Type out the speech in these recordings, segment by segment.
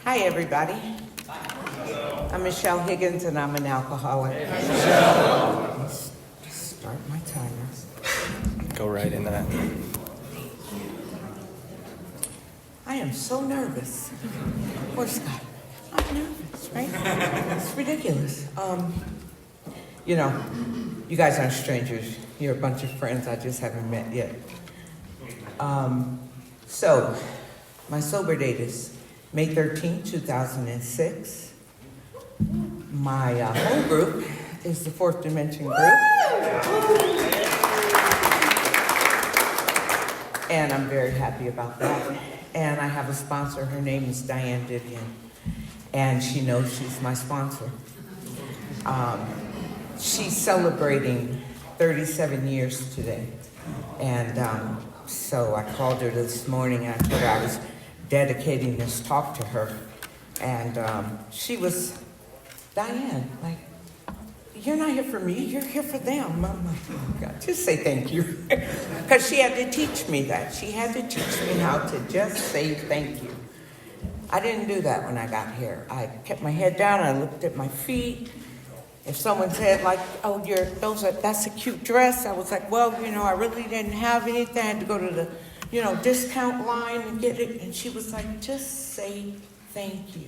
Hi, everybody. I'm Michelle Higgins, and I'm an alcoholic. Let's start my timer. Go right in that. I am so nervous. Poor Scott. I'm nervous, right? It's ridiculous. You guys aren't strangers. You're a bunch of friends I just haven't met yet. So, my sober date is May 13, 2006. My home group is the Fourth Dimension group. And I'm very happy about that. And I have a sponsor. Her name is Diane Didion. And she knows she's my sponsor. She's celebrating 37 years today. And so I called her this morning and I told her I was dedicating this talk to her. And she was, Diane, like, you're not here for me, you're here for them. I'm like, oh God, just say thank you. Because she had to teach me that. She had to teach me how to just say thank you. I didn't do that when I got here. I kept my head down, I looked at my feet. If someone said, like, oh, that's a cute dress, I was like, well, I really didn't have anything. I had to go to the, discount line and get it. And she was like, just say thank you.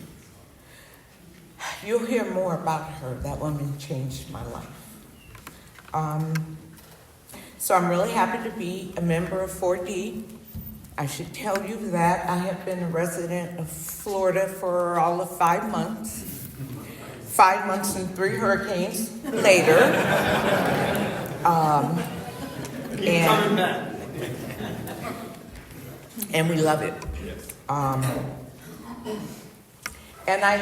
You'll hear more about her. That woman changed my life. So I'm really happy to be a member of 4D. I should tell you that I have been a resident of Florida for all of 5 months. 5 months and 3 hurricanes later. And we love it. And I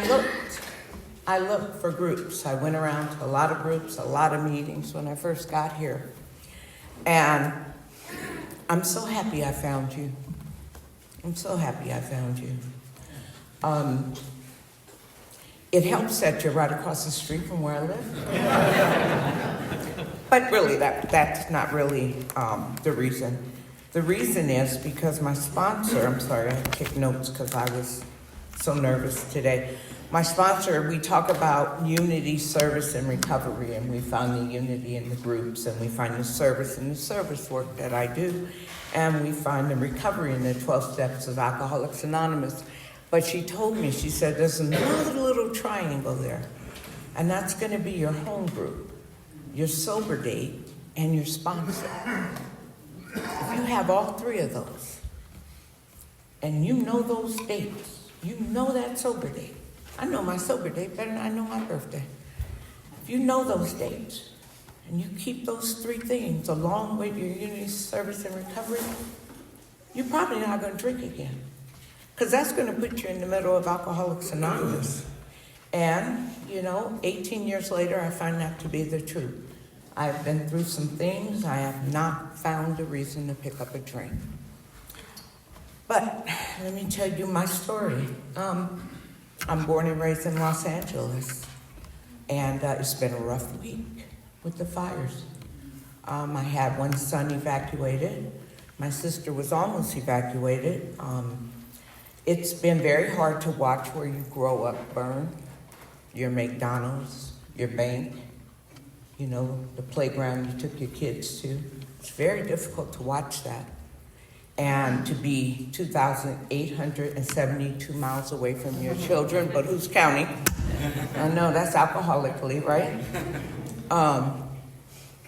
looked for groups. I went around to a lot of groups, a lot of meetings when I first got here. And I'm so happy I found you. I'm so happy I found you. It helps that you're right across the street from where I live. But really, that's not really the reason. The reason is because my sponsor, I'm sorry, I took notes because I was so nervous today. My sponsor, we talk about unity, service, and recovery, and we found the unity in the groups, and we find the service in the service work that I do, and we find the recovery in the 12 steps of Alcoholics Anonymous. But she told me, she said, there's another little triangle there, and that's going to be your home group, your sober date, and your sponsor. If you have all 3 of those, and you know those dates, you know that sober date. I know my sober date better than I know my birthday. If you know those dates, and you keep those 3 things along with your unity, service, and recovery, you're probably not going to drink again. Because that's going to put you in the middle of Alcoholics Anonymous. And, 18 years later, I find that to be the truth. I've been through some things. I have not found a reason to pick up a drink. But let me tell you my story. I'm born and raised in Los Angeles. And it's been a rough week with the fires. I had one son evacuated. My sister was almost evacuated. It's been very hard to watch where you grow up burn. Your McDonald's, your bank, the playground you took your kids to. It's very difficult to watch that. And to be 2,872 miles away from your children, but who's counting? I know that's alcoholically, right?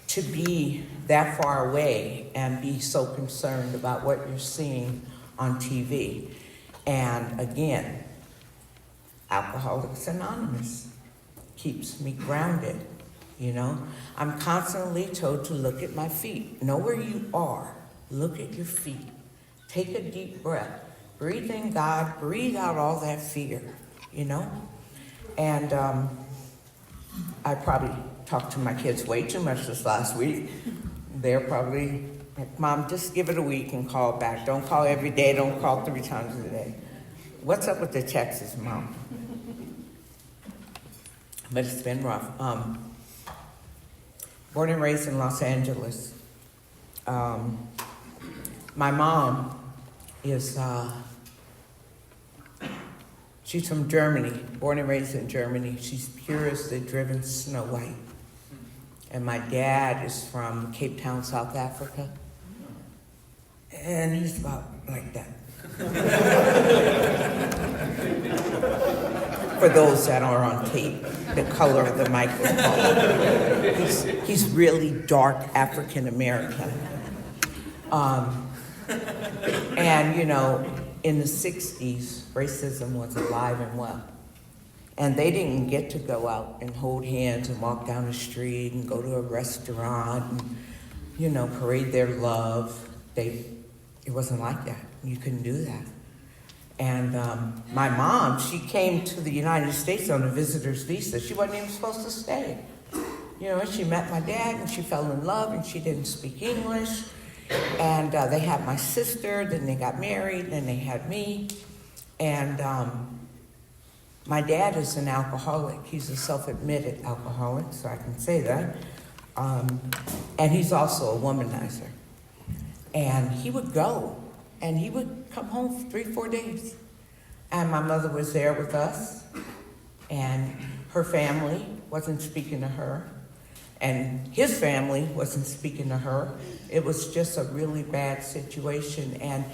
To be that far away and be so concerned about what you're seeing on TV. And again, Alcoholics Anonymous keeps me grounded, I'm constantly told to look at my feet. Know where you are. Look at your feet. Take a deep breath. Breathe in God. Breathe out all that fear, And I probably talked to my kids way too much this last week. They're probably like, Mom, just give it a week and call back. Don't call every day. Don't call 3 times a day. What's up with the Texas, Mom? But it's been rough. Born and raised in Los Angeles. My mom is She's from Germany, born and raised in Germany. She's pure as the driven Snow White. And my dad is from Cape Town, South Africa. And he's about like that. For those that are on tape, the color of the microphone. He's really dark African American. And you know, in the 60s, racism was alive and well. And they didn't get to go out and hold hands and walk down the street and go to a restaurant and, you know, parade their love. It wasn't like that. You couldn't do that. And my mom, she came to the United States on a visitor's visa. She wasn't even supposed to stay. You know, she met my dad and she fell in love and she didn't speak English. And they had my sister, then they got married, then they had me. And my dad is an alcoholic. He's a self-admitted alcoholic, so I can say that. And he's also a womanizer. And he would go, and he would come home for 3-4 days. And my mother was there with us, and her family wasn't speaking to her, and his family wasn't speaking to her. It was just a really bad situation. And,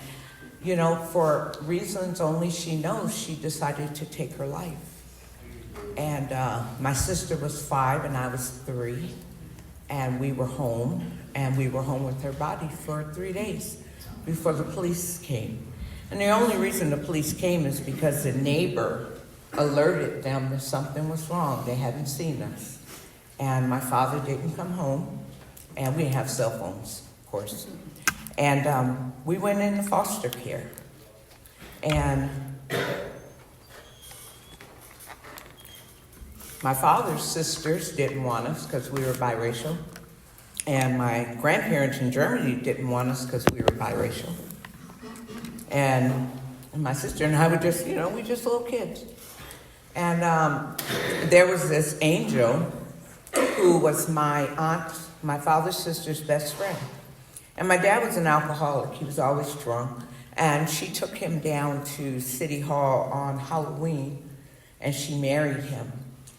you know, for reasons only she knows, she decided to take her life. And my sister was 5 and I was 3, and we were home, and we were home with her body for 3 days before the police came. And the only reason the police came is because the neighbor alerted them that something was wrong. They hadn't seen us. And my father didn't come home, and we didn't have cell phones, of course. And we went into foster care. And my father's sisters didn't want us because we were biracial. And my grandparents in Germany didn't want us because we were biracial. And my sister and I were just, you know, we just little kids. And there was this angel who was my aunt, my father's sister's best friend. And my dad was an alcoholic. He was always drunk. And she took him down to City Hall on Halloween, and she married him.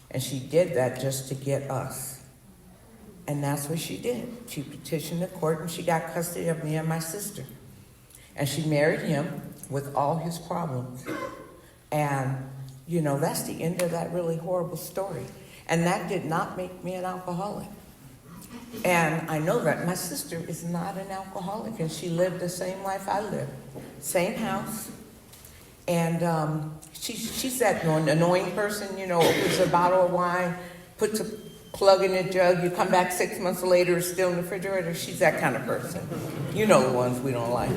And she did that just to get us. And that's what she did. She petitioned the court, and she got custody of me and my sister. And she married him with all his problems. And, you know, that's the end of that really horrible story. And that did not make me an alcoholic. And I know that my sister is not an alcoholic, and she lived the same life I lived. Same house. And she's that annoying person, you know, opens a bottle of wine, puts a plug in a jug, you come back 6 months later, it's still in the refrigerator. She's that kind of person. You know the ones we don't like.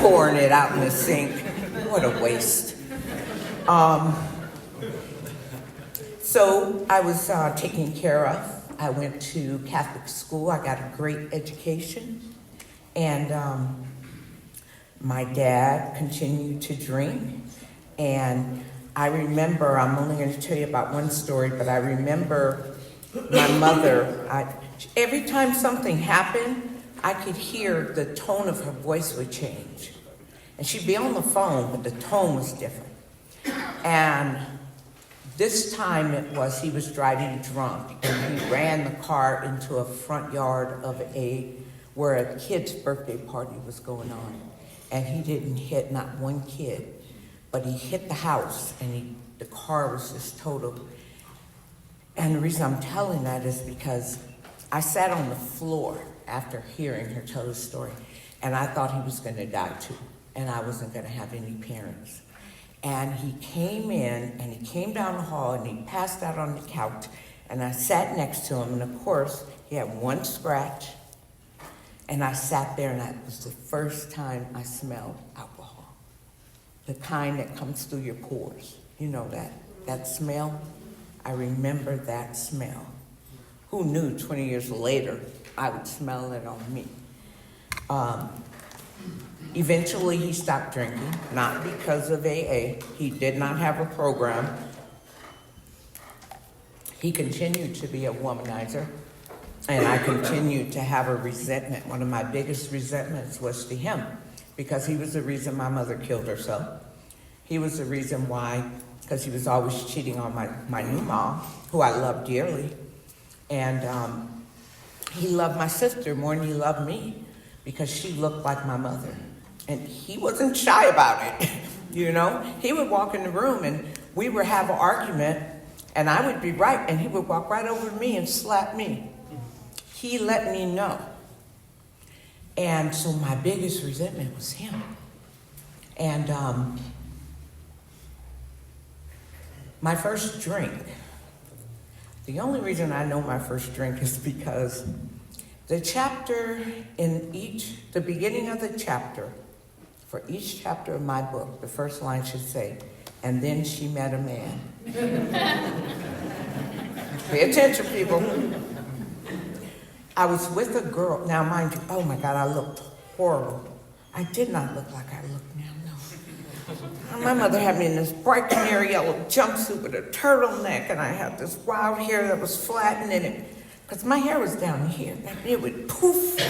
Pouring it out in the sink. What a waste. So I was taken care of. I went to Catholic school. I got a great education. And my dad continued to drink. And I remember, I'm only going to tell you about one story, but I remember my mother, every time something happened, I could hear the tone of her voice would change. And she'd be on the phone, but the tone was different. And this time he was driving drunk, and he ran the car into a front yard of where a kid's birthday party was going on. And he didn't hit not one kid, but he hit the house, and the car was just total. And the reason I'm telling that is because I sat on the floor after hearing her tell the story, and I thought he was going to die too, and I wasn't going to have any parents. And he came in, and he came down the hall, and he passed out on the couch, and I sat next to him, and of course, he had one scratch, and I sat there, and that was the first time I smelled alcohol. The kind that comes through your pores. You know that smell? I remember that smell. Who knew 20 years later I would smell it on me? Eventually he stopped drinking, not because of AA. He did not have a program. He continued to be a womanizer, and I continued to have a resentment. One of my biggest resentments was to him, because he was the reason my mother killed herself. He was the reason why, because he was always cheating on my new mom, who I love dearly. And he loved my sister more than he loved me because she looked like my mother. And he wasn't shy about it, you know? He would walk in the room and we would have an argument and I would be right and he would walk right over to me and slap me. He let me know. And so my biggest resentment was him. And my first drink, the only reason I know my first drink is because the chapter the beginning of the chapter, for each chapter of my book, the first line should say, and then she met a man. Pay attention, people. I was with a girl. Now, mind you, oh my God, I looked horrible. I did not look like I look now, no. My mother had me in this bright canary yellow jumpsuit with a turtleneck, and I had this wild hair that was flattened in it, because my hair was down here. It would poof,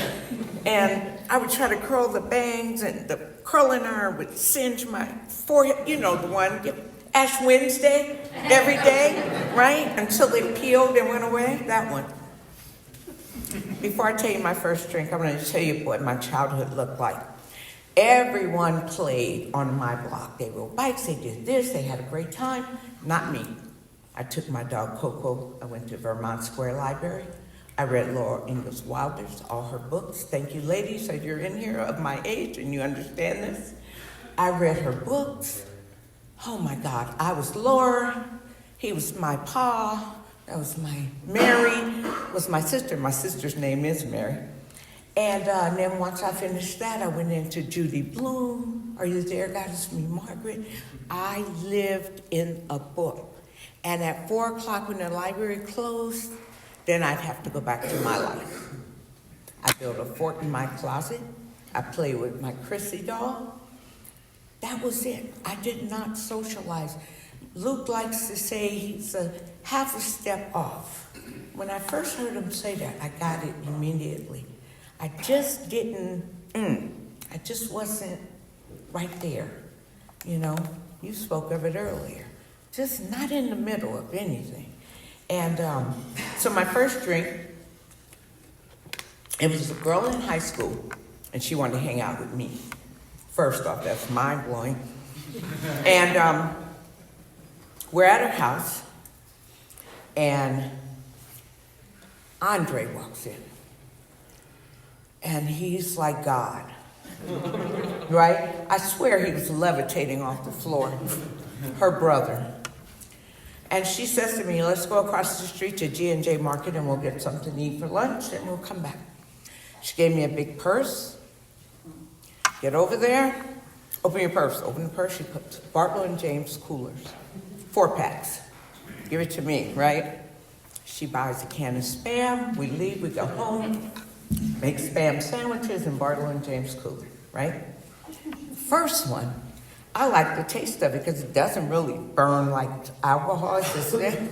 and I would try to curl the bangs, and the curling iron would singe my forehead. You know the one, Ash Wednesday, every day, right? Until it peeled and went away, that one. Before I tell you my first drink, I'm going to tell you what my childhood looked like. Everyone played on my block. They rode bikes, they did this, they had a great time. Not me. I took my dog Coco. I went to Vermont Square Library. I read Laura Ingalls Wilder's, all her books. Thank you, ladies, that you're in here of my age and you understand this. I read her books. Oh my God, I was Laura. He was my pa. That was my Mary, was my sister. My sister's name is Mary. And then once I finished that, I went into Judy Blume. Are you there, Goddess Me, Margaret? I lived in a book. And at 4 o'clock when the library closed, then I'd have to go back to my life. I built a fort in my closet. I played with my Chrissy doll. That was it. I did not socialize. Luke likes to say he's a half a step off. When I first heard him say that, I got it immediately. I just didn't, I just wasn't right there. You know, you spoke of it earlier. Just not in the middle of anything. And so my first drink, it was a girl in high school, and she wanted to hang out with me. First off, that's mind-blowing. And we're at her house, and Andre walks in. And he's like God, right? I swear he was levitating off the floor, her brother. And she says to me, let's go across the street to G&J Market and we'll get something to eat for lunch and we'll come back. She gave me a big purse. Get over there, open your purse. Open the purse, she puts Bartlow and James coolers, 4-packs. Give it to me, right? She buys a can of Spam, we leave, we go home, make Spam sandwiches in Bartlow and James cooler, right? First one, I like the taste of it because it doesn't really burn like alcohol, it's just there.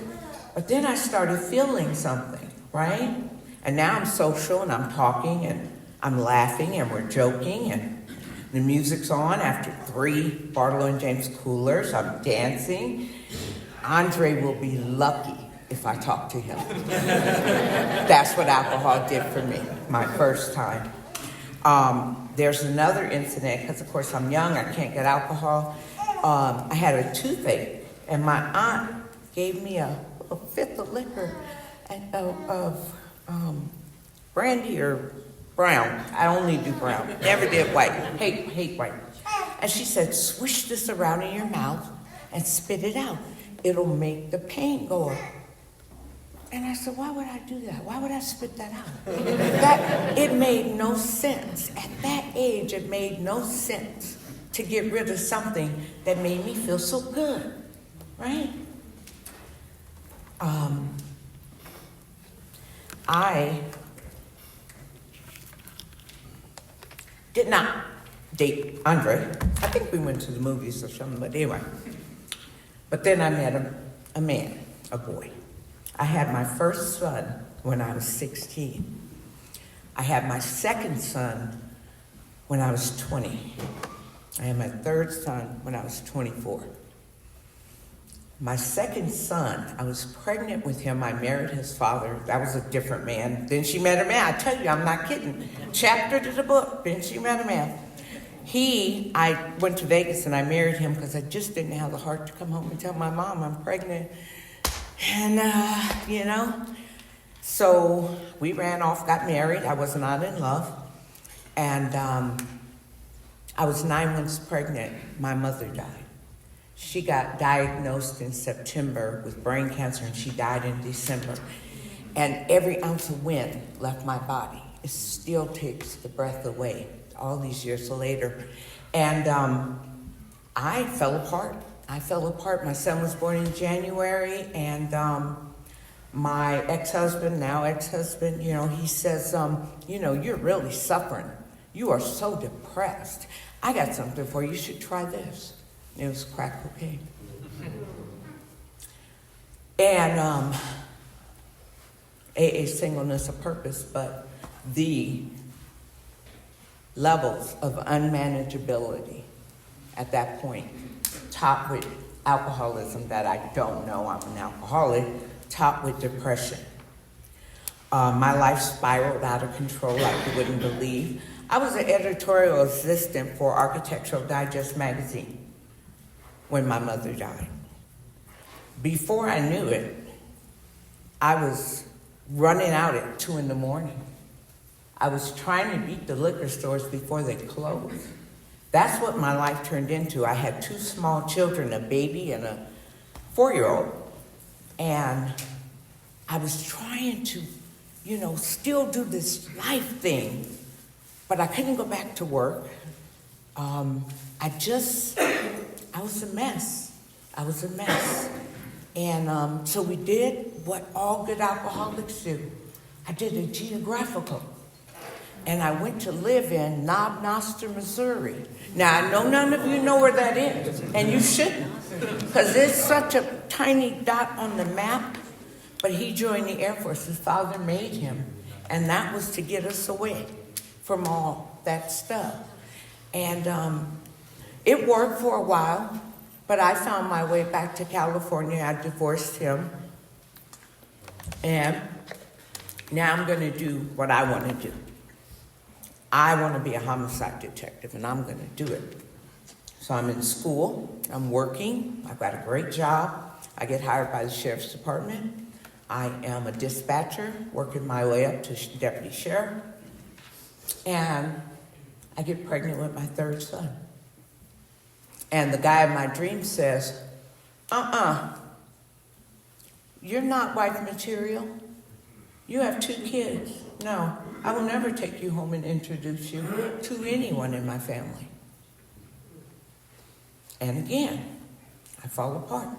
But then I started feeling something, right? And now I'm social and I'm talking and I'm laughing and we're joking and the music's on after 3 Bartlow and James coolers. I'm dancing. Andre will be lucky if I talk to him. That's what alcohol did for me, my first time. There's another incident, because of course I'm young, I can't get alcohol. I had a toothache, and my aunt gave me a fifth of liquor of brandy or brown. I only do brown, never did white, hate white. And she said, swish this around in your mouth and spit it out. It'll make the pain go up. And I said, why would I do that? Why would I spit that out? It made no sense. At that age, it made no sense to get rid of something that made me feel so good, right? I did not date Andre. I think we went to the movies or something, but anyway. But then I met a man, a boy. I had my first son when I was 16. I had my second son when I was 20. I had my third son when I was 24. My second son, I was pregnant with him. I married his father. That was a different man. Then she met a man. I tell you, I'm not kidding. Chapter to the book. Then she met a man. I went to Vegas and I married him because I just didn't have the heart to come home and tell my mom I'm pregnant. And, so we ran off, got married. I was not in love. And I was 9 months pregnant. My mother died. She got diagnosed in September with brain cancer, and she died in December. And every ounce of wind left my body. It still takes the breath away all these years later. And I fell apart. My son was born in January, and my ex-husband, he says, you're really suffering. You are so depressed. I got something for you. You should try this. It was crack cocaine. And AA singleness of purpose, but the levels of unmanageability at that point, topped with alcoholism that I don't know I'm an alcoholic, topped with depression. My life spiraled out of control like you wouldn't believe. I was an editorial assistant for Architectural Digest magazine when my mother died. Before I knew it, I was running out at 2 a.m. I was trying to beat the liquor stores before they closed. That's what my life turned into. I had 2 small children, a baby and a 4-year-old. And I was trying to, still do this life thing, but I couldn't go back to work. I was a mess. And so we did what all good alcoholics do. I did a geographical. And I went to live in Knob Noster, Missouri. Now, I know none of you know where that is, and you shouldn't, because it's such a tiny dot on the map. But he joined the Air Force. His father made him, and that was to get us away from all that stuff. And it worked for a while, but I found my way back to California. I divorced him, and now I'm going to do what I want to do. I want to be a homicide detective, and I'm going to do it. So I'm in school, I'm working, I've got a great job. I get hired by the sheriff's department. I am a dispatcher, working my way up to deputy sheriff. And I get pregnant with my 3rd son. And the guy of my dreams says, you're not wife material. You have 2 kids. No, I will never take you home and introduce you to anyone in my family. And again, I fall apart.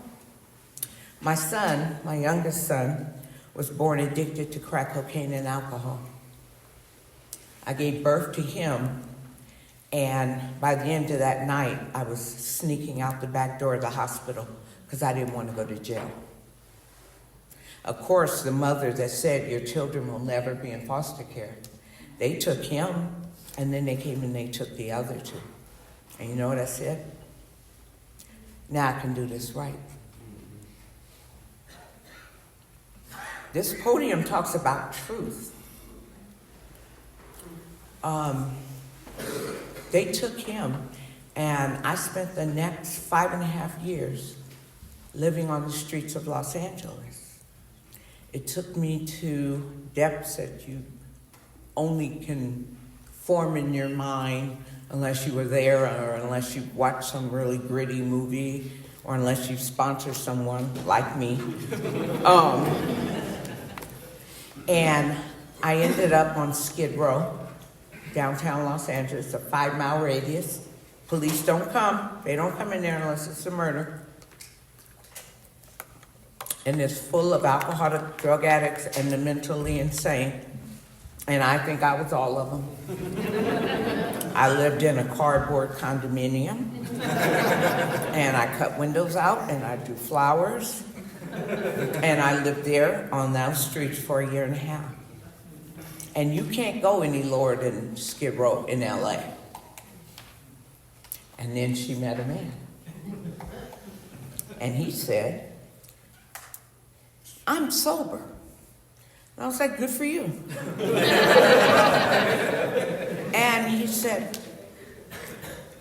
My son, my youngest son, was born addicted to crack cocaine and alcohol. I gave birth to him, and by the end of that night, I was sneaking out the back door of the hospital because I didn't want to go to jail. Of course, the mother that said, your children will never be in foster care, they took him, and then they came and they took the other 2. And you know what I said? Now I can do this right. This podium talks about truth. They took him, and I spent the next 5.5 years living on the streets of Los Angeles. It took me to depths that you only can form in your mind unless you were there, or unless you watched some really gritty movie, or unless you sponsor someone like me. And I ended up on Skid Row, downtown Los Angeles, a 5-mile radius. Police don't come. They don't come in there unless it's a murder. And it's full of alcoholic, drug addicts, and the mentally insane. And I think I was all of them. I lived in a cardboard condominium. And I cut windows out, and I drew flowers. And I lived there on those streets for 1.5 years. And you can't go any lower than Skid Row in LA. And then she met a man. And he said, I'm sober. And I was like, good for you. And he said,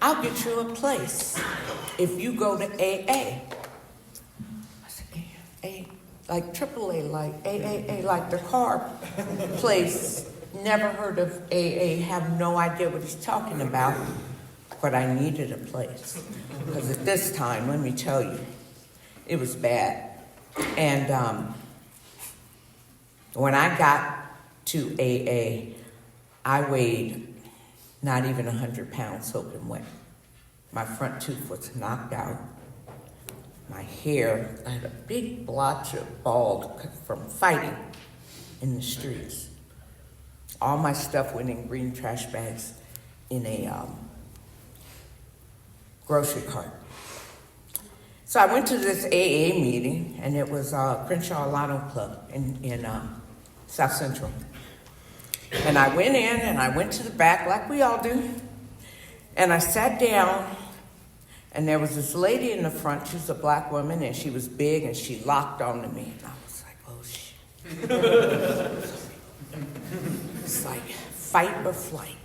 I'll get you a place if you go to AA. I said, AA, like AAA, like AAA, like the car place. Never heard of AA, have no idea what he's talking about, but I needed a place. Because at this time, let me tell you, it was bad. And when I got to AA, I weighed not even 100 pounds soaking wet. My front tooth was knocked out. My hair, I had a big blotch of bald from fighting in the streets. All my stuff went in green trash bags in a grocery cart. So I went to this AA meeting, and it was Crenshaw Lotto Club in South Central. And I went in, and I went to the back like we all do, and I sat down, and there was this lady in the front. She was a black woman, and she was big, and she locked onto me. And I was like, oh, shit. It's like fight or flight.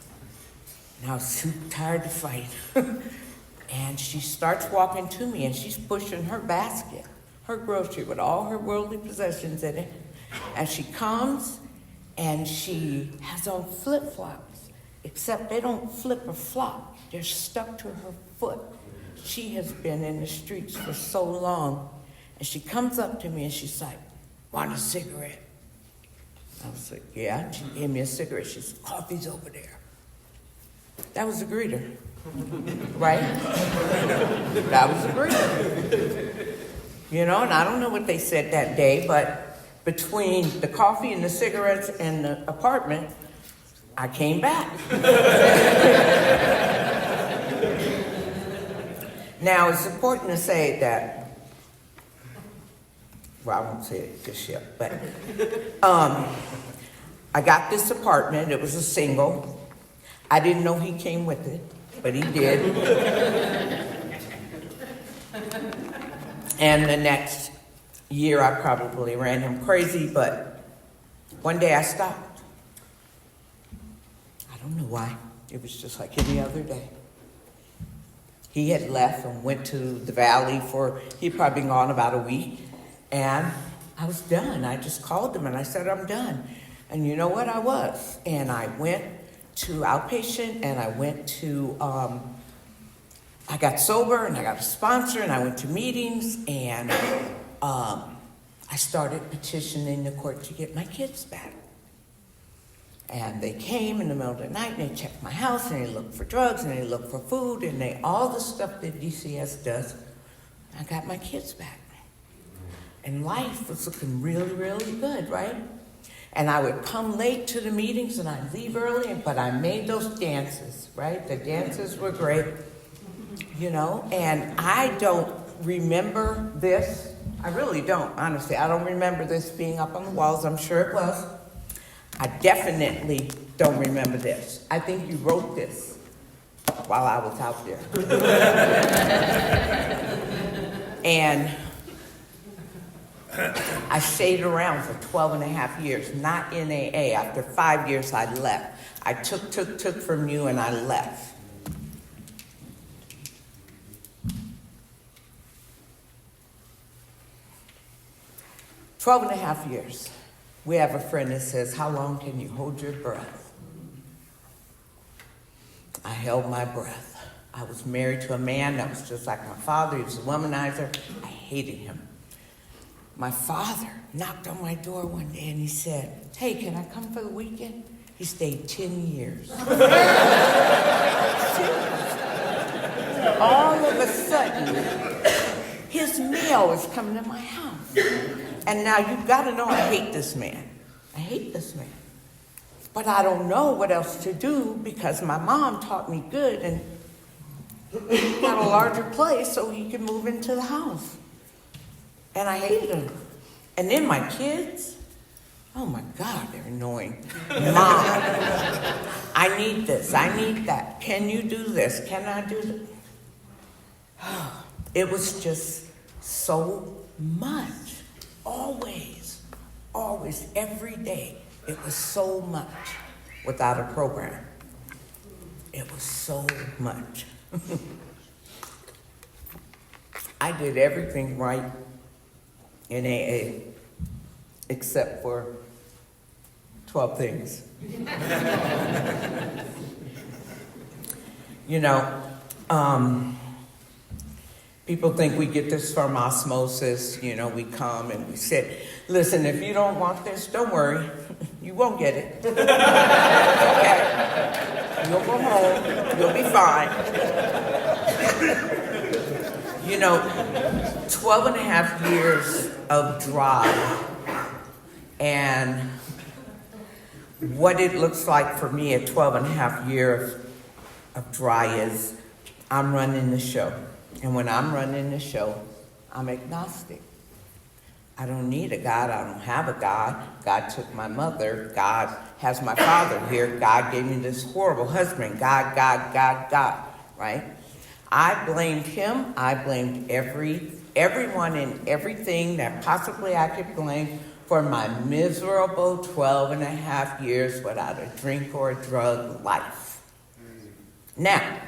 And I was too tired to fight. And she starts walking to me, and she's pushing her basket, her grocery with all her worldly possessions in it. And she comes, and she has on flip-flops, except they don't flip or flop. They're stuck to her foot. She has been in the streets for so long. And she comes up to me, and she's like, want a cigarette? I was like, yeah. She gave me a cigarette. She said, coffee's over there. That was a greeter, right? That was a greeter. You know, and I don't know what they said that day, but between the coffee and the cigarettes and the apartment, I came back. Now, it's important to say that, well, I won't say it just yet, but I got this apartment. It was a single. I didn't know he came with it, but he did. And the next year, I probably ran him crazy, but one day I stopped. I don't know why. It was just like any other day. He had left and went to the valley he'd probably been gone about a week. And I was done. I just called him and I said, I'm done. And you know what? I was. And I went to outpatient, and I went to, I got sober, and I got a sponsor, and I went to meetings, and I started petitioning the court to get my kids back. And they came in the middle of the night, and they checked my house, and they looked for drugs, and they looked for food, and all the stuff that DCS does. I got my kids back. And life was looking really, really good, right? And I would come late to the meetings, and I'd leave early, but I made those dances, right? The dances were great, you know? And I don't remember this. I really don't, honestly. I don't remember this being up on the walls. I'm sure it was. I definitely don't remember this. I think you wrote this while I was out there. And I stayed around for 12 and a half years, not in AA. After 5 years, I left. I took from you, and I left. Twelve and a half years. We have a friend that says, how long can you hold your breath? I held my breath. I was married to a man that was just like my father. He was a womanizer. I hated him. My father knocked on my door one day, and he said, hey, can I come for the weekend? He stayed 10 years. All of a sudden, his mail is coming to my house. And now you've got to know I hate this man. I hate this man. But I don't know what else to do because my mom taught me good and got a larger place so he could move into the house. And I hated him. And then my kids, oh my God, they're annoying. Mom, I need this, I need that. Can you do this? Can I do that? It was just so much. Always, every day. It was so much without a program. It was so much. I did everything right in AA except for 12 things. You know, people think we get this from osmosis. You know, we come and we sit. Listen, if you don't want this, don't worry. You won't get it. Okay. You'll go home. You'll be fine. You know, 12 and a half years of drive, and what it looks like for me at 12 and a half years of dry is I'm running the show. And when I'm running the show, I'm agnostic. I don't need a God. I don't have a God. God took my mother. God has my father here. God gave me this horrible husband. God, right? I blamed him. I blamed everyone and everything that possibly I could blame for my miserable 12 and a half years without a drink or a drug life. Now,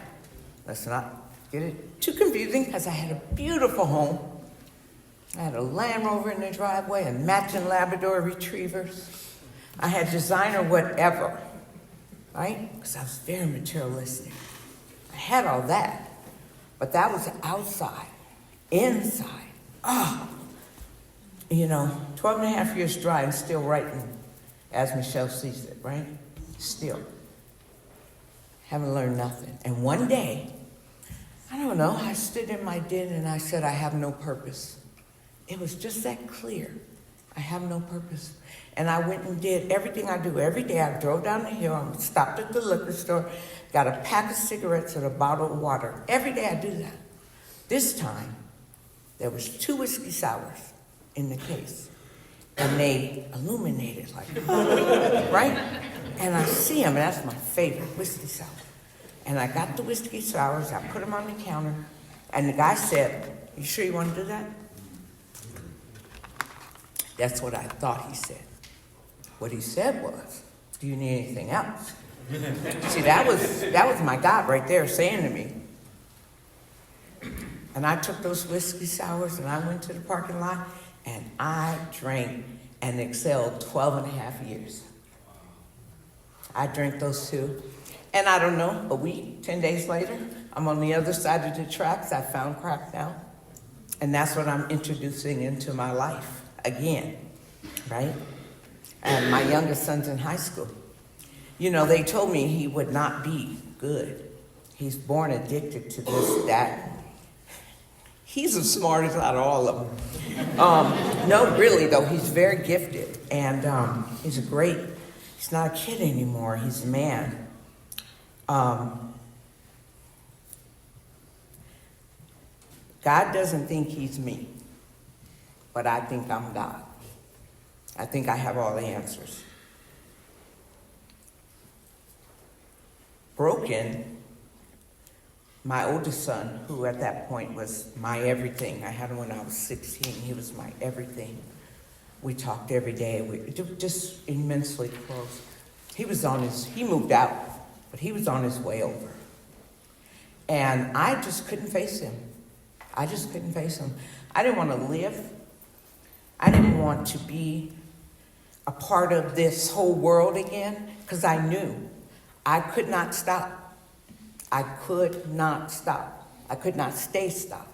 let's not get it too confusing, because I had a beautiful home. I had a Land Rover in the driveway and matching Labrador Retrievers. I had designer whatever, right? Because I was very materialistic. I had all that. But that was outside. Inside, you know, 12 and a half years dry and still writing as Michelle sees it, right? Still. Haven't learned nothing. And one day, I don't know, I stood in my den and I said, I have no purpose. It was just that clear. I have no purpose. And I went and did everything I do every day. I drove down the hill, I stopped at the liquor store, got a pack of cigarettes and a bottle of water. Every day I do that. This time, there was 2 whiskey sours in the case. And they illuminated like, right? And I see them, and that's my favorite, whiskey sour. And I got the whiskey sours, I put them on the counter, and the guy said, you sure you want to do that? That's what I thought he said. What he said was, do you need anything else? See, that was my God right there saying to me. And I took those whiskey sours and I went to the parking lot and I drank and excelled 12 and a half years. I drank those 2. And I don't know, a week, 10 days later, I'm on the other side of the tracks. I found crack now. And that's what I'm introducing into my life again, right? And my youngest son's in high school. You know, they told me he would not be good. He's born addicted to this, that. He's the smartest out of all of them. No, really, though, he's very gifted. And he's not a kid anymore. He's a man. God doesn't think he's me, but I think I'm God. I think I have all the answers. Broken, my oldest son, who at that point was my everything. I had him when I was 16. He was my everything. We talked every day. We were just immensely close. He moved out, but he was on his way over. And I just couldn't face him. I didn't want to live. I didn't want to be a part of this whole world again, because I knew I could not stop. I could not stay stopped.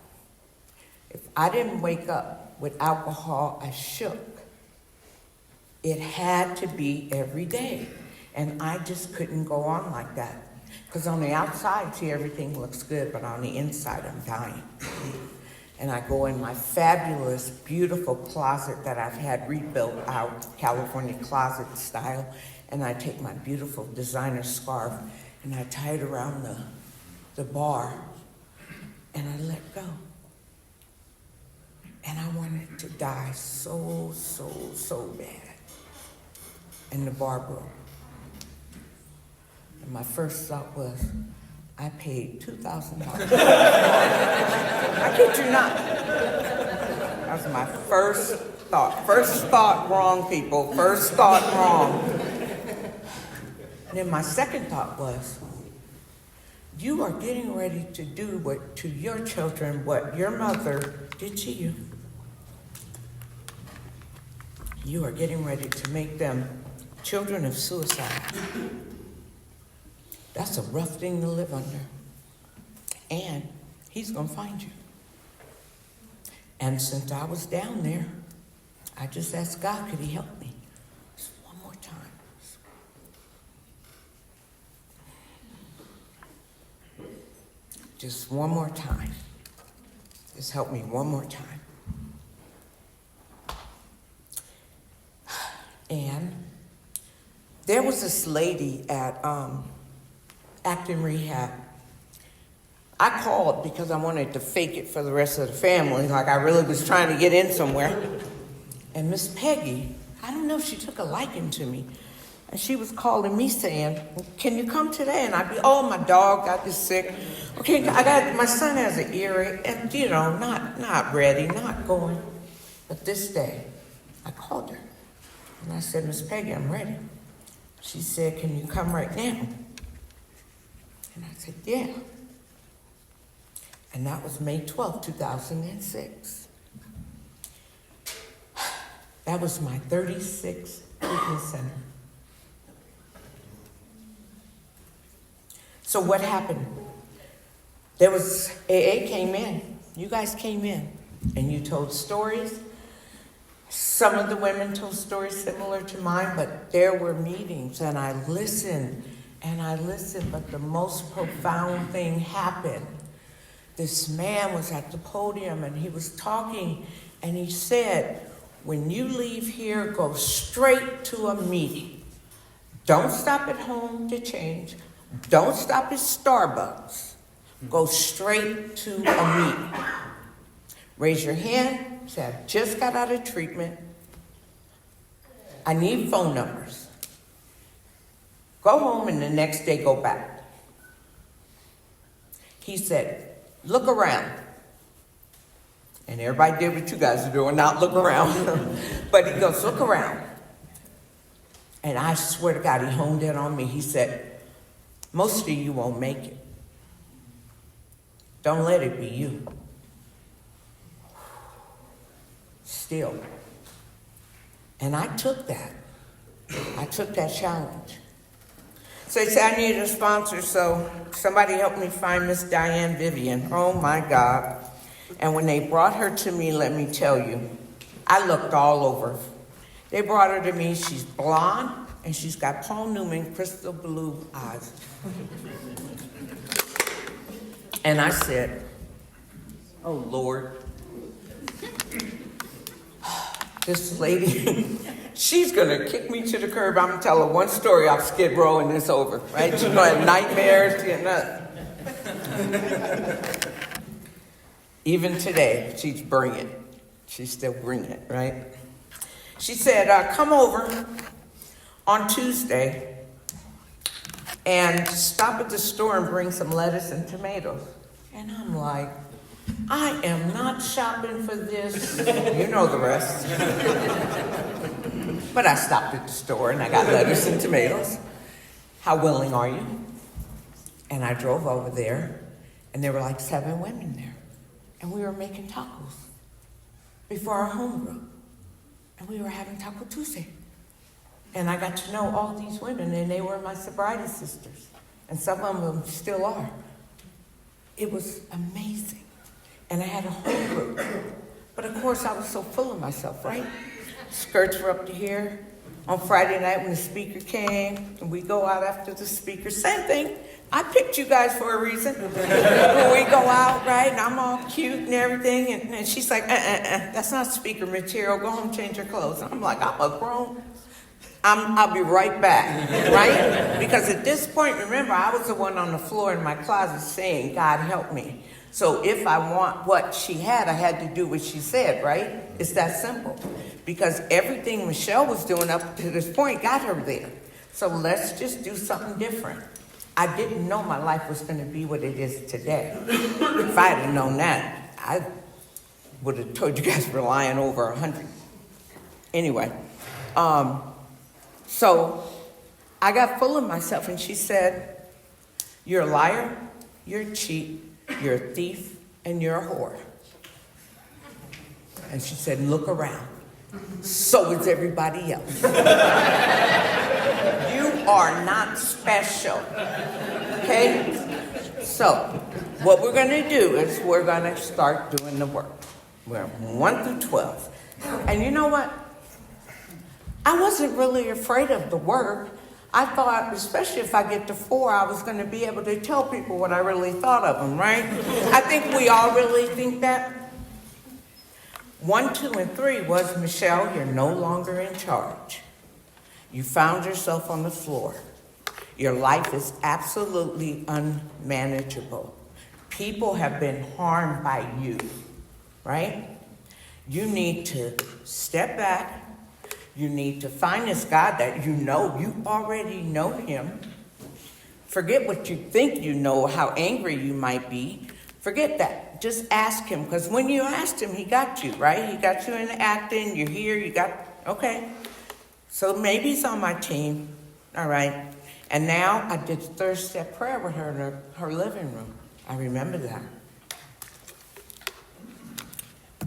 If I didn't wake up with alcohol, I shook. It had to be every day. And I just couldn't go on like that. Because on the outside, see, everything looks good, but on the inside, I'm dying. And I go in my fabulous, beautiful closet that I've had rebuilt out, California closet style, and I take my beautiful designer scarf and I tie it around the bar, and I let go. And I wanted to die so bad. And the bar broke. And my first thought was, I paid $2,000. I kid you not. That was my first thought. First thought wrong, people. First thought wrong. And then my second thought was, you are getting ready to do to your children what your mother did to you. You are getting ready to make them children of suicide. That's a rough thing to live under. And he's going to find you. And since I was down there, I just asked God, could he help me? Just one more time. Just one more time. Just help me one more time. And there was this lady at Acton Rehab. I called because I wanted to fake it for the rest of the family, like I really was trying to get in somewhere. And Miss Peggy, I don't know if she took a liking to me, and she was calling me saying, can you come today? And I'd be, oh, my dog got this sick. Okay, my son has an earache, and not ready, not going. But this day, I called her, and I said, Miss Peggy, I'm ready. She said, can you come right now? And I said, yeah. And that was May 12, 2006. That was my 36th treatment center. So what happened? There was, AA came in. You guys came in, and you told stories. Some of the women told stories similar to mine, but there were meetings, and I listened, but the most profound thing happened. This man was at the podium, and he was talking, and he said, when you leave here, go straight to a meeting. Don't stop at home to change. Don't stop at Starbucks. Go straight to a meeting. Raise your hand. Say, I just got out of treatment. I need phone numbers. Go home, and the next day go back. He said, look around. And everybody did what you guys are doing, not look around. But he goes, look around. And I swear to God, he honed in on me. He said, most of you won't make it. Don't let it be you. Still. And I took that. I took that challenge. So he said, I needed a sponsor, so somebody helped me find Miss Diane Vivian. Oh, my God. And when they brought her to me, let me tell you, I looked all over. They brought her to me. She's blonde, and she's got Paul Newman crystal blue eyes. And I said, oh, Lord, this lady, she's going to kick me to the curb. I'm going to tell her one story off Skid Row and it's over, right? She's going to have nightmares. Even today, she's bringing it. She's still bringing it, right? She said, come over on Tuesday and stop at the store and bring some lettuce and tomatoes. And I'm like, I am not shopping for this. You know the rest. But I stopped at the store and I got lettuce and tomatoes. How willing are you? And I drove over there, and there were like 7 women there. And we were making tacos before our home group. And we were having Taco Tuesday. And I got to know all these women, and they were my sobriety sisters. And some of them still are. It was amazing. And I had a home group. But of course, I was so full of myself, right? Skirts were up to here. On Friday night when the speaker came, and we go out after the speaker, same thing. I picked you guys for a reason. When we go out, right, and I'm all cute and everything, and she's like, that's not speaker material. Go home, change your clothes. And I'm like, I'm a grown. I'll be right back, right? Because at this point, remember, I was the one on the floor in my closet saying, God, help me. So if I want what she had, I had to do what she said, right? It's that simple. Because everything Michelle was doing up to this point got her there. So let's just do something different. I didn't know my life was going to be what it is today. If I had known that, I would have told you guys we're lying over 100. Anyway, so I got full of myself, and she said, "You're a liar, you're a cheat, you're a thief, and you're a whore." And she said, "Look around. So is everybody else. You are not special." Okay? So, what we're going to do is we're going to start doing the work. We're 1 through 12. And you know what? I wasn't really afraid of the work. I thought, especially if I get to 4, I was going to be able to tell people what I really thought of them, right? I think we all really think that. 1, 2, and 3 was, Michelle, you're no longer in charge. You found yourself on the floor. Your life is absolutely unmanageable. People have been harmed by you, right? You need to step back. You need to find this God that you know. You already know him. Forget what you think you know, how angry you might be. Forget that. Just ask him, because when you asked him, he got you, right? He got you in the acting. You're here. You got, okay. So maybe he's on my team. All right. And now I did the third step prayer with her in her living room. I remember that.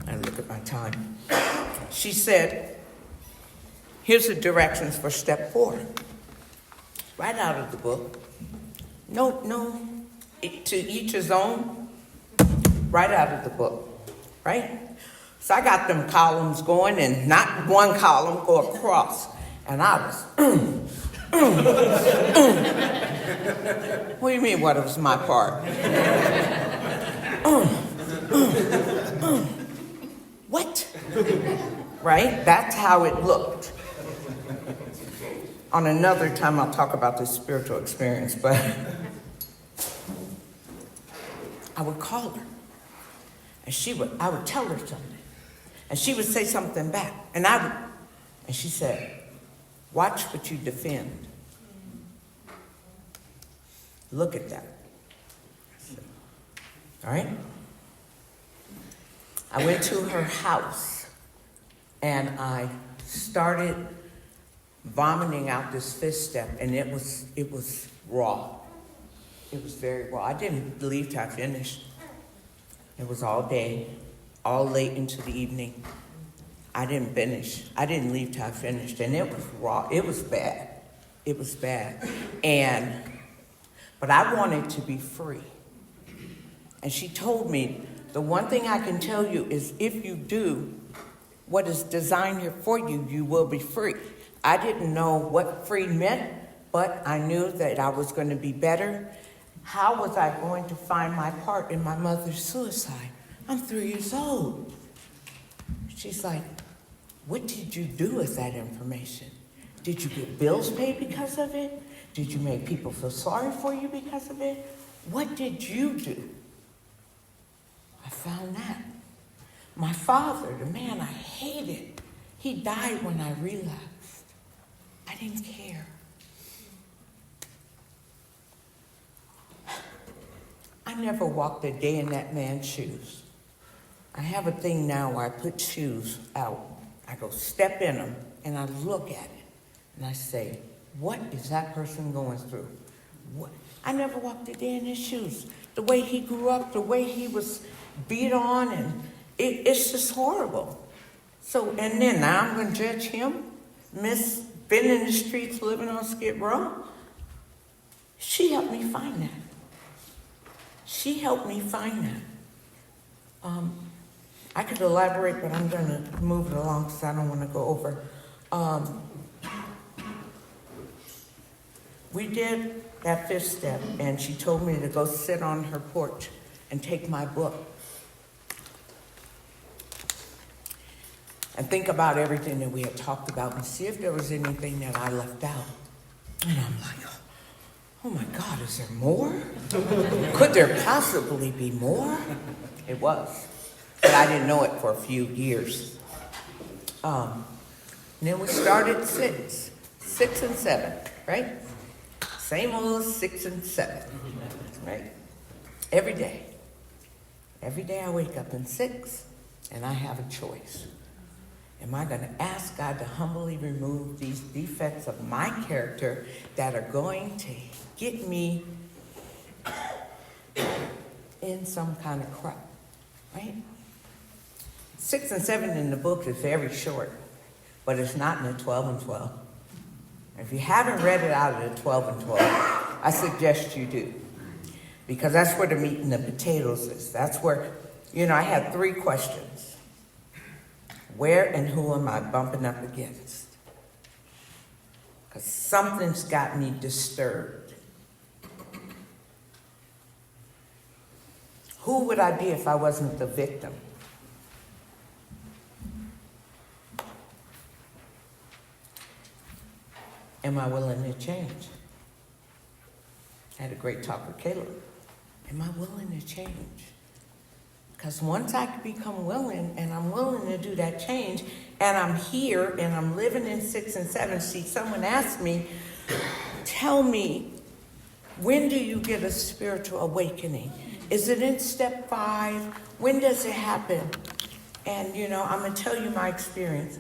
I look at my time. She said, here's the directions for step 4. Right out of the book. No, to each his own. Right out of the book, right? So I got them columns going, and not one column go across. And I was, What do you mean, what was my part? What? Right? That's how it looked. On another time, I'll talk about this spiritual experience, but I would call her. And I would tell her something. And she would say something back. And she said, watch what you defend. Look at that. All right? I went to her house and I started vomiting out this 5th step, and it was raw. It was very raw. I didn't leave till I finished. It was all day, all late into the evening. I didn't finish. I didn't leave till I finished. And it was raw. It was bad. It was bad. But I wanted to be free. And she told me, the one thing I can tell you is if you do what is designed here for you, you will be free. I didn't know what free meant, but I knew that I was going to be better. How was I going to find my part in my mother's suicide? I'm 3 years old. She's like, what did you do with that information? Did you get bills paid because of it? Did you make people feel sorry for you because of it? What did you do? I found that. My father, the man I hated, he died when I relapsed. I didn't care. I never walked a day in that man's shoes. I have a thing now where I put shoes out. I go step in them, and I look at it, and I say, what is that person going through? What? I never walked a day in his shoes. The way he grew up, the way he was beat on, and it's just horrible. So, and then now I'm going to judge him? Miss, been in the streets living on Skid Row? She helped me find that. She helped me find that. I could elaborate, but I'm going to move it along because I don't want to go over. We did that 5th step, and she told me to go sit on her porch and take my book and think about everything that we had talked about and see if there was anything that I left out. And I'm like, oh my God, is there more? Could there possibly be more? It was, but I didn't know it for a few years. And then we started 6 and 7, right? Same old 6 and 7, right? Every day. Every day I wake up in 6, and I have a choice. Am I going to ask God to humbly remove these defects of my character that are going to get me in some kind of crap, right? 6 and 7 in the book is very short, but it's not in the 12 and 12. If you haven't read it out of the 12 and 12, I suggest you do. Because that's where the meat and the potatoes is. That's where, I had 3 questions. Where and who am I bumping up against? Because something's got me disturbed. Who would I be if I wasn't the victim? Am I willing to change? I had a great talk with Caleb. Am I willing to change? Because once I become willing, and I'm willing to do that change, and I'm here, and I'm living in 6 and 7, see, someone asked me, tell me, when do you get a spiritual awakening? Is it in step 5? When does it happen? And, I'm going to tell you my experience.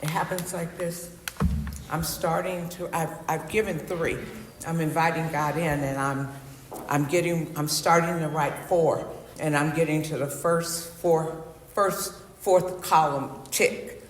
It happens like this. I've given 3. I'm inviting God in, and I'm starting to write 4, and I'm getting to the first fourth column, tick.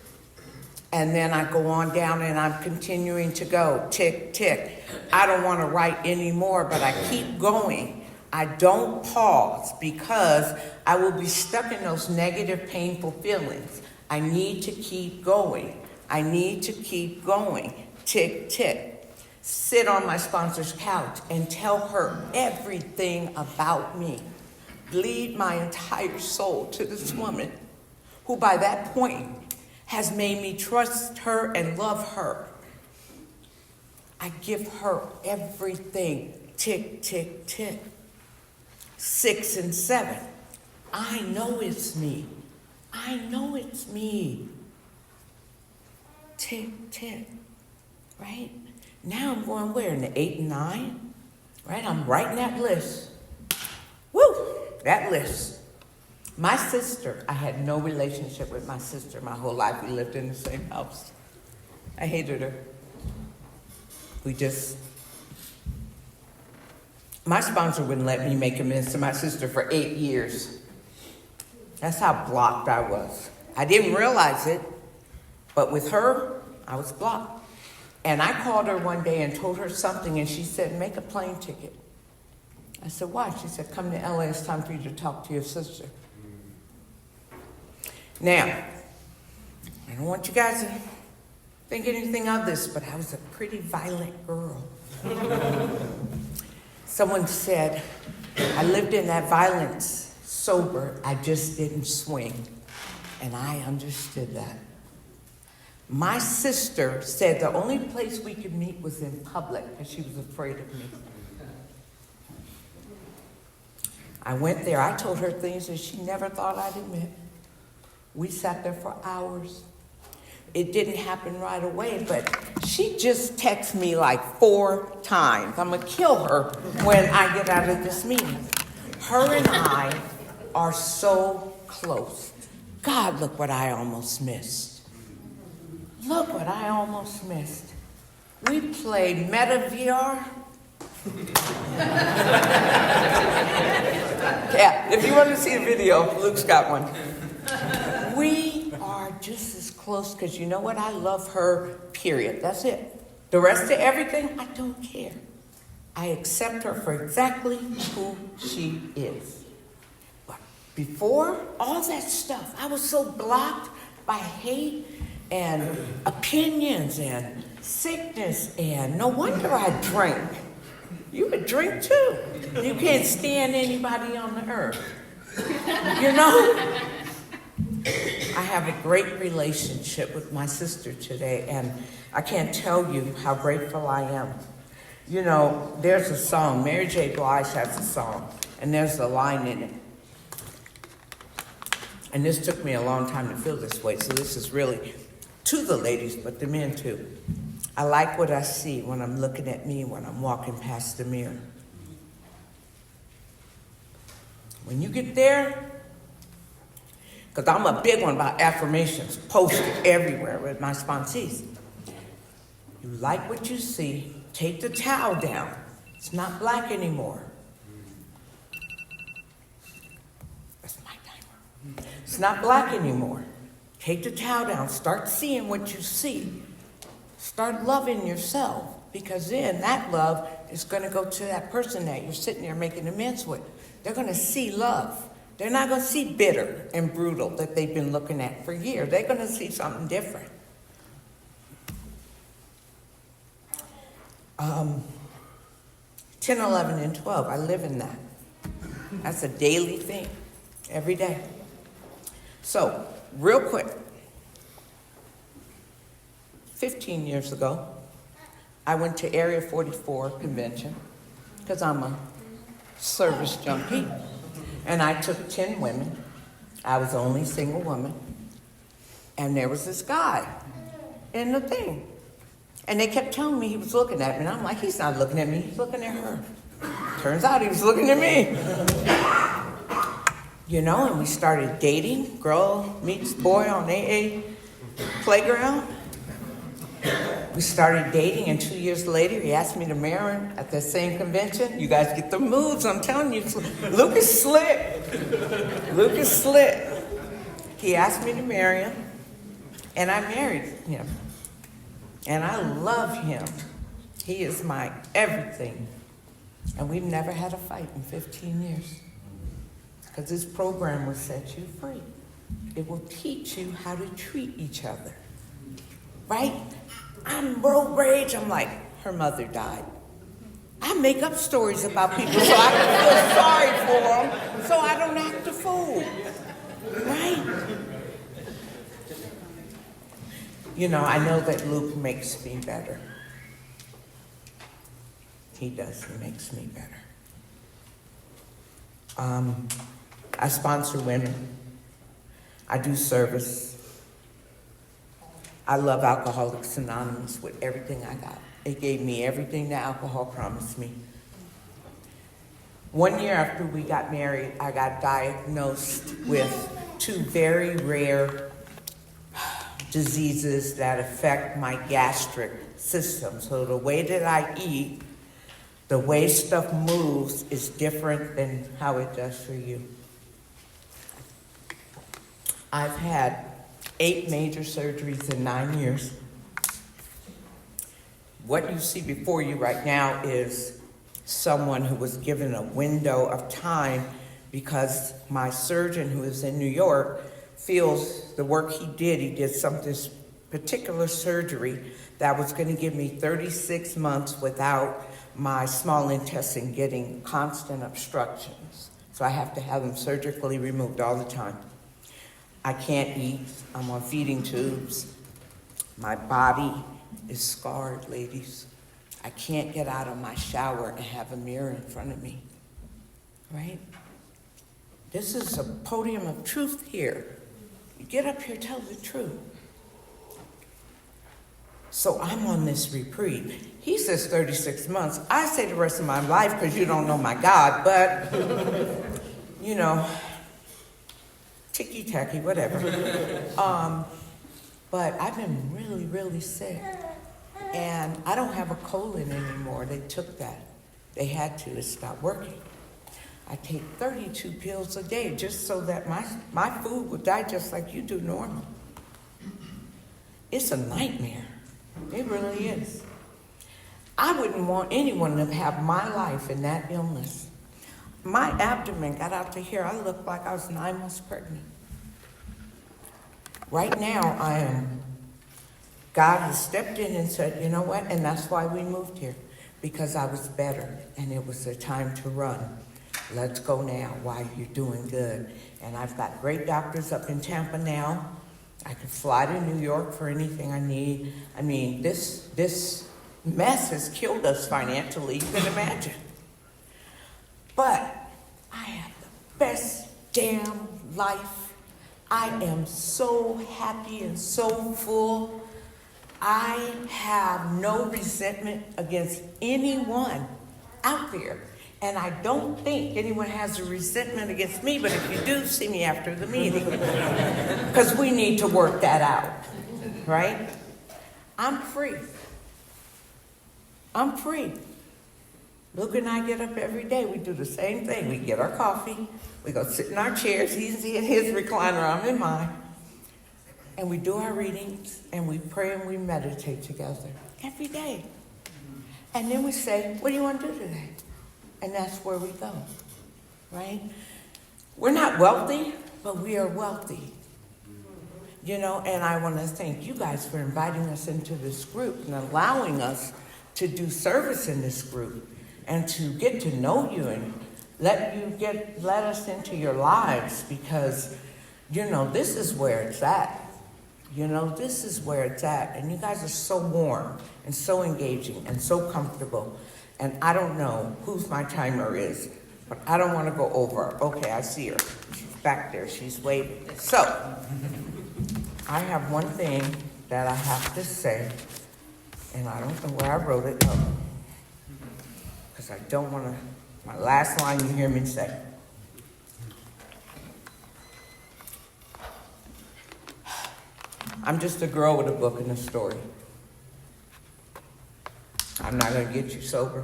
And then I go on down, and I'm continuing to go, tick, tick. I don't want to write anymore, but I keep going. I don't pause because I will be stuck in those negative, painful feelings. I need to keep going. I need to keep going. Tick, tick. Sit on my sponsor's couch and tell her everything about me. Bleed my entire soul to this woman who by that point has made me trust her and love her. I give her everything. Tick, tick, tick. 6 and 7. I know it's me. I know it's me. Tick, tick. Right? Now I'm going where? In the 8 and 9? Right? I'm writing that list. Woo! That list. My sister, I had no relationship with my sister my whole life. We lived in the same house. I hated her. My sponsor wouldn't let me make amends to my sister for 8 years. That's how blocked I was. I didn't realize it, but with her, I was blocked. And I called her one day and told her something, and she said, make a plane ticket. I said, why? She said, come to LA, it's time for you to talk to your sister. Now, I don't want you guys to think anything of this, but I was a pretty violent girl. Someone said, I lived in that violence sober, I just didn't swing. And I understood that. My sister said the only place we could meet was in public because she was afraid of me. I went there. I told her things that she never thought I'd admit. We sat there for hours. It didn't happen right away, but she just texted me like 4 times. I'm going to kill her when I get out of this meeting. Her and I are so close. God, look what I almost missed. Look what I almost missed. We played Meta VR. Yeah, if you want to see a video, Luke's got one. We are just as close because you know what? I love her, period. That's it. The rest of everything, I don't care. I accept her for exactly who she is. But before all that stuff, I was so blocked by hate and opinions and sickness, and no wonder I drank. You would drink too. You can't stand anybody on the earth. I have a great relationship with my sister today, and I can't tell you how grateful I am. There's a song, Mary J. Blige has a song, and there's a line in it. And this took me a long time to feel this way, so this is really to the ladies, but the men too. I like what I see when I'm looking at me when I'm walking past the mirror. When you get there, because I'm a big one about affirmations, posted everywhere with my sponsees. You like what you see, take the towel down. It's not black anymore. That's my timer. It's not black anymore. Take the towel down. Start seeing what you see. Start loving yourself, because then that love is going to go to that person that you're sitting there making amends with. They're going to see love. They're not going to see bitter and brutal that they've been looking at for years. They're going to see something different. 10, 11, and 12, I live in that. That's a daily thing, every day. So, real quick, 15 years ago, I went to Area 44 convention, because I'm a service junkie, and I took 10 women. I was the only single woman, and there was this guy in the thing. And they kept telling me he was looking at me, and I'm like, he's not looking at me, he's looking at her. Turns out he was looking at me. You know, and we started dating. Girl meets boy on AA playground. We started dating, and 2 years later, he asked me to marry him at that same convention. You guys get the moves, I'm telling you. Lucas slick. Lucas slick. He asked me to marry him, and I married him. And I love him. He is my everything. And we've never had a fight in 15 years. Because this program will set you free. It will teach you how to treat each other. Right? I'm road rage. I'm like, her mother died. I make up stories about people so I can feel sorry for them, so I don't act a fool. Right? You know, I know that Luke makes me better. He does. He makes me better. I sponsor women. I do service. I love Alcoholics Anonymous with everything I got. It gave me everything that alcohol promised me. 1 year after we got married, I got diagnosed with 2 very rare diseases that affect my gastric system. So the way that I eat, the way stuff moves is different than how it does for you. I've had 8 major surgeries in 9 years. What you see before you right now is someone who was given a window of time because my surgeon, who is in New York, feels the work he did some this particular surgery that was going to give me 36 months without my small intestine getting constant obstructions. So I have to have them surgically removed all the time. I can't eat. I'm on feeding tubes. My body is scarred, ladies. I can't get out of my shower and have a mirror in front of me, right? This is a podium of truth here. You get up here, tell the truth. So I'm on this reprieve. He says 36 months. I say the rest of my life because you don't know my God, but, you know, ticky-tacky, whatever. But I've been really, really sick. And I don't have a colon anymore. They took that. They had to. It stopped working. I take 32 pills a day just so that my food would digest like you do normal. It's a nightmare. It really is. I wouldn't want anyone to have my life in that illness. My abdomen got out to here. I looked like I was 9 months pregnant. Right now, God has stepped in and said, you know what? And that's why we moved here, because I was better and it was the time to run. Let's go now while you're doing good. And I've got great doctors up in Tampa now. I can fly to New York for anything I need. I mean, this mess has killed us financially, you can imagine. But I have the best damn life. I am so happy and so full. I have no resentment against anyone out there. And I don't think anyone has a resentment against me, but if you do, see me after the meeting. Because we need to work that out, right? I'm free. I'm free. Luke and I get up every day. We do the same thing. We get our coffee. We go sit in our chairs. He's in his recliner. I'm in mine. And we do our readings, and we pray and we meditate together every day. And then we say, what do you want to do today? And that's where we go, right? We're not wealthy, but we are wealthy. You know, and I want to thank you guys for inviting us into this group and allowing us to do service in this group and to get to know you and let us into your lives, because, you know, this is where it's at. You know, this is where it's at. And you guys are so warm and so engaging and so comfortable. And I don't know whose my timer is, but I don't want to go over. Okay, I see her. She's back there. She's waving. So, I have one thing that I have to say, and I don't know where I wrote it up, because I don't want to, my last line you hear me say. I'm just a girl with a book and a story. I'm not going to get you sober.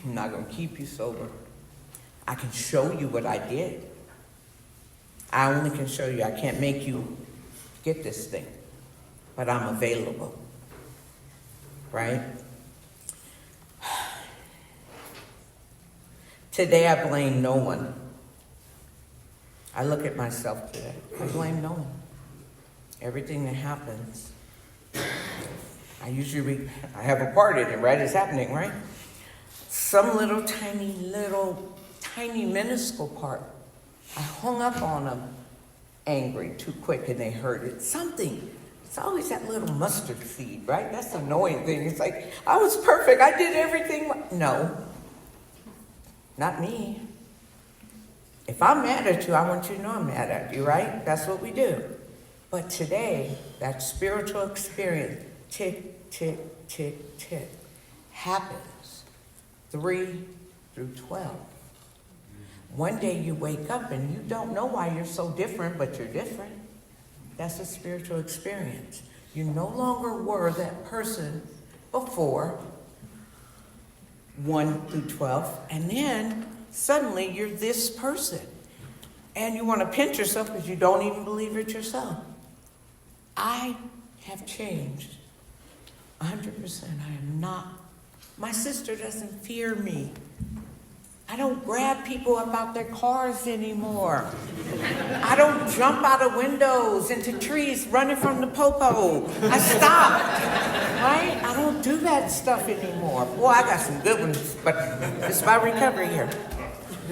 I'm not going to keep you sober. I can show you what I did. I only can show you. I can't make you get this thing. But I'm available. Right? Today I blame no one. I look at myself today. I blame no one. Everything that happens, I have a part in it, right? It's happening, right? Some little tiny minuscule part, I hung up on them angry too quick and they heard it. Something. It's always that little mustard seed, right? That's the annoying thing. It's like, I was perfect. I did everything. No, not me. If I'm mad at you, I want you to know I'm mad at you, right? That's what we do. But today, that spiritual experience, tick, tick, tick, tick, happens 3 through 12. One day you wake up and you don't know why you're so different, but you're different. That's a spiritual experience. You no longer were that person before 1 through 12, and then suddenly you're this person. And you want to pinch yourself because you don't even believe it yourself. I have changed 100%. I am not. My sister doesn't fear me. I don't grab people about their cars anymore. I don't jump out of windows into trees running from the popo. I stopped, right? I don't do that stuff anymore. Boy, I got some good ones, but it's my recovery here.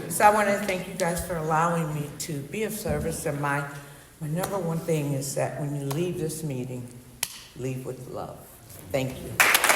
So I want to thank you guys for allowing me to be of service. And my number one thing is that when you leave this meeting, leave with love. Thank you.